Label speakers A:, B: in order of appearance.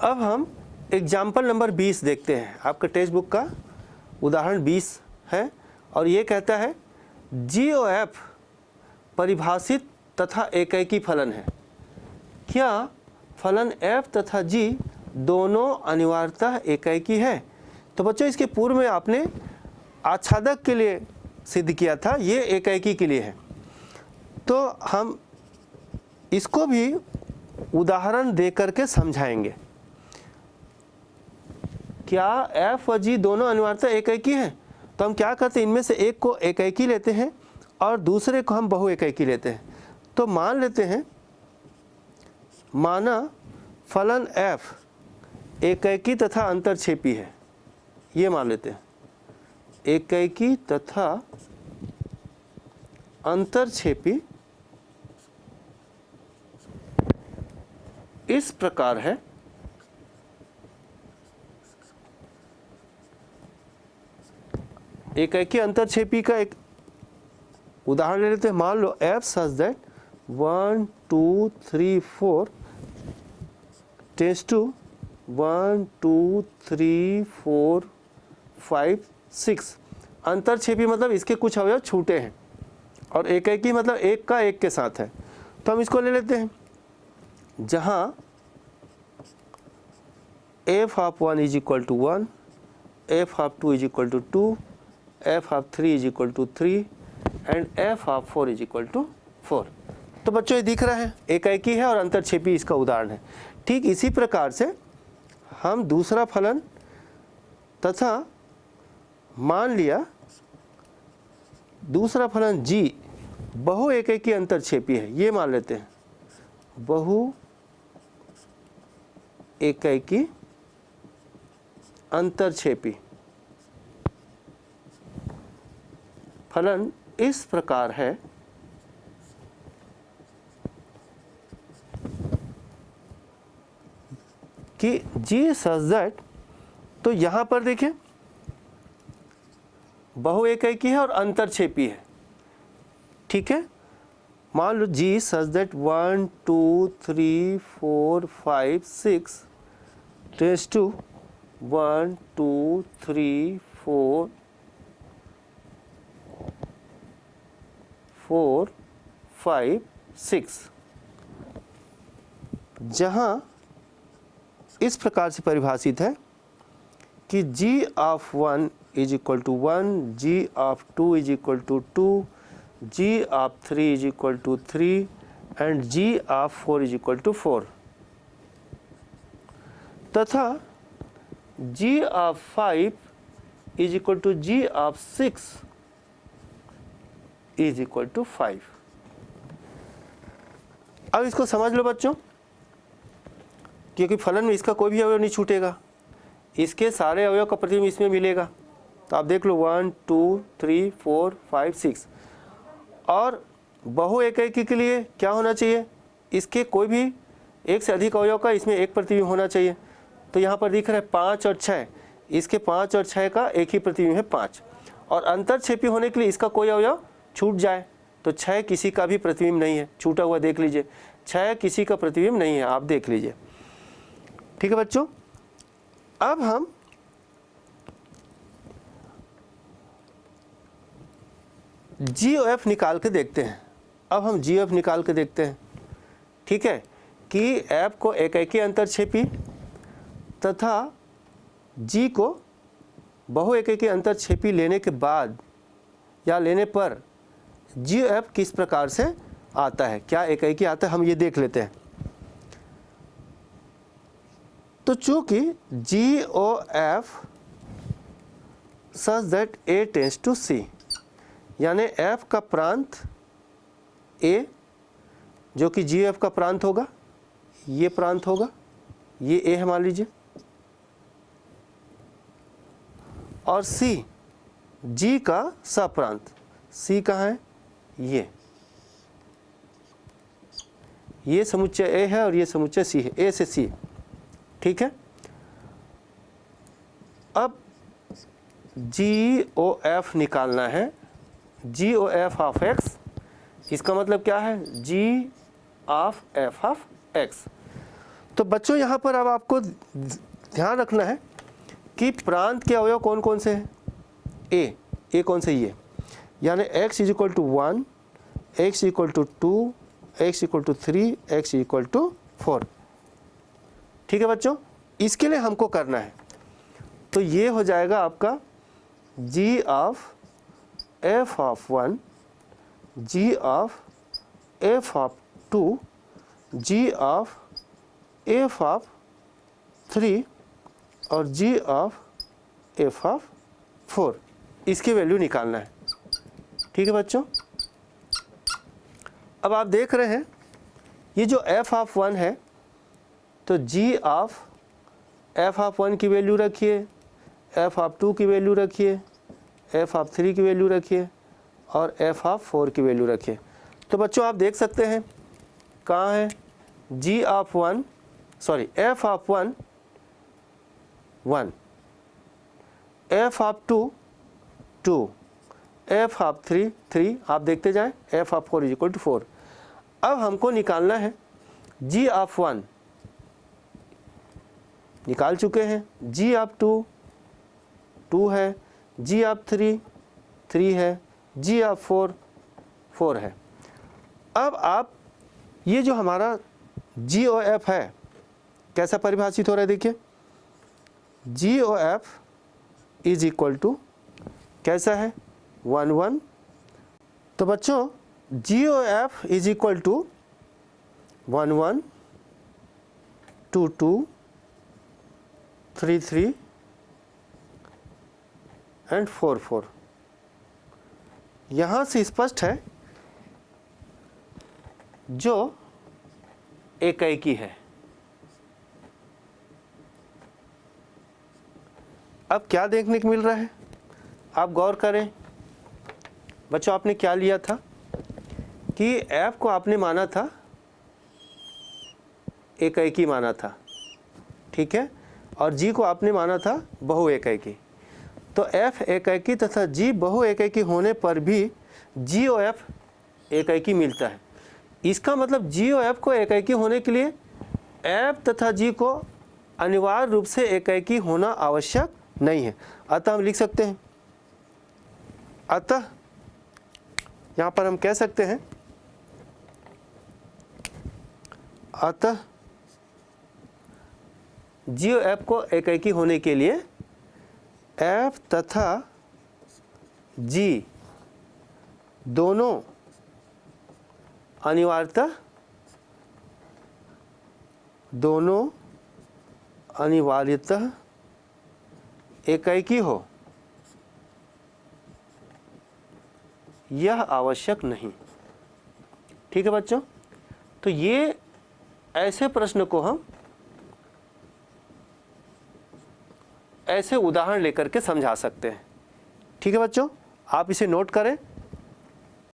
A: अब हम example number 20 देखते हैं। आपका टेक्स्ट बुक का उदाहरण 20 है और ये कहता है GOF परिभाषित तथा एकैकी फलन है। क्या फलन f तथा g दोनों अनिवार्यतः एकैकी है? तो बच्चों इसके पूर्व में आपने आच्छादक के लिए सिद्ध किया था, ये एकैकी के लिए है। तो हम इसको भी उदाहरण दे करके समझाएंगे। क्या f और g दोनों अनिवार्यतः एकैकी हैं? तो हम क्या करते हैं, इनमें से एक को एकैकी लेते हैं और दूसरे को हम बहु एकैकी लेते हैं। तो मान लेते हैं, माना फलन f एकैकी तथा अंतरछेपी है, ये मान लेते हैं। एकैकी तथा अंतरछेपी इस प्रकार है। एकैकी अंतरछेपी का एक उदाहरण ले लेते हैं। मान लो f such that 1 2 3 4 tends to 1 2 3 4 5 6। अंतरछेपी मतलब इसके कुछ अवयव छूटे हैं और एकैकी मतलब एक का एक के साथ है। तो हम इसको ले लेते हैं, जहां f of 1 is equal to 1, f of 2 is equal to 2, f of 3 is equal to 3 and f of 4 is equal to 4। तो बच्चों ये दिख रहा है एकैकी है और अंतरछेपी इसका उदाहरण है। ठीक इसी प्रकार से हम दूसरा फलन तथा मान लिया दूसरा फलन g बहु एकैकी अंतरछेपी है, ये मान लेते हैं बहु एकैकी अंतरछेपी फलन इस प्रकार है कि g सच दैट, तो यहां पर देखें बहु एकैकी है और अंतरछेपी है। ठीक है, मान लो g such that 1 2 3 4 5 6 tends to 1 2 3 4 4 5 6, जहां इस प्रकार से परिभाषित है कि g of 1 is equal to 1, g of 2 is equal to 2, g of 3 is equal to 3 and g of 4 is equal to 4, तथा g of 5 is equal to g of 6 is equal to 5। अब इसको समझ लो बच्चों, क्योंकि फलन में इसका कोई भी अवयव नहीं छूटेगा, इसके सारे अवयव का प्रतिबिंब इसमें मिलेगा। तो आप देख लो 1 2 3 4 5 6। और बहु एकैकी के लिए क्या होना चाहिए, इसके कोई भी एक से अधिक अवयव का इसमें एक प्रतिबिंब होना चाहिए। तो यहाँ पर दिख रहा है 5 और 6, इसके 5 और 6 का एक ही प्रतिबिंब है 5। और अंतरछेपी होने के लिए इसका कोई अवयव छूट जाए तो 6 किसी का भी प्रतिबिंब नहीं है, छूटा हुआ देख लीजिए, 6 किसी का प्रतिबिंब नहीं है, आप देख लीजिए। ठीक है बच्चों, अब हम GOF निकाल के देखते हैं। अब हम GOF निकाल के देखते हैं, ठीक है, कि F को एकैकी अंतरछेपी तथा G को बहु एकैकी अंतरछेपी लेने के बाद या लेने पर GOF किस प्रकार से आता है, क्या एकैकी आता है, हम ये देख लेते हैं। तो चूंकि GOF such that A tends to C, यानी F का प्रांत A जो कि GOF का प्रांत होगा, ये प्रांत होगा, ये A है मान लीजिए, और C G का सप्रांत, C कहाँ है, ये समुच्चय A है और ये समुच्चय C है, A से C। ठीक है, अब GOF निकालना है, GOF ऑफ x, इसका मतलब क्या है, G of f of x। तो बच्चों यहाँ पर अब आपको ध्यान रखना है कि प्रांत के अवयव कौन कौन से हैं। ए कौन से, ये यानी x = 1, x = 2, x = 3, x = 4। ठीक है बच्चों, इसके लिए हमको करना है, तो ये हो जाएगा आपका g of f of 1, g of f of 2, g of f of 3 और g ऑफ f ऑफ 4। इसकी वैल्यू निकालना है। ठीक है बच्चों, अब आप देख रहे हैं ये जो f ऑफ 1 है, तो g ऑफ f ऑफ 1 की वैल्यू रखिए, f ऑफ 2 की वैल्यू रखिए, f ऑफ 3 की वैल्यू रखिए और f ऑफ 4 की वैल्यू रखिए। तो बच्चों आप देख सकते हैं कहाँ है, g of 1 sorry f of 1 1, f of 2 2, f of 3 3, आप देखते जाएं, f ऑफ 4 = 4। अब हमको निकालना है g ऑफ 1, निकाल चुके हैं, g ऑफ 2 2 है, g ऑफ 3 3 है, g ऑफ 4 4 है। अब आप ये जो हमारा g ओ f है कैसा परिभाषित हो रहा है, देखिए g o f is equal to कैसा है 1 1। तो बच्चों g o f is equal to 1 1 2 2 3 3 and 4 4। यहाँ से स्पष्ट है जो एकाएकी है। अब क्या देखने को मिल रहा है, आप गौर करें बच्चों, आपने क्या लिया था कि f को आपने माना था एकाएकी माना था, ठीक है, और g को आपने माना था बहु एकाएकी। तो f एकाएकी तथा g बहु एकाएकी होने पर भी g ओ f एकाएकी मिलता है। इसका मतलब g ओ f को एकाएकी होने के लिए f तथा g को अनिवार्य रूप से एकाएकी होना आवश्यक नहीं है। अतः हम लिख सकते हैं, अतः यहाँ पर हम कह सकते हैं, अतः g और f को एकाएकी होने के लिए f तथा g दोनों अनिवार्यतः एकाएकी हो, यह आवश्यक नहीं। ठीक है बच्चों, तो ये ऐसे प्रश्न को हम ऐसे उदाहरण लेकर के समझा सकते हैं। ठीक है बच्चों, आप इसे नोट करें।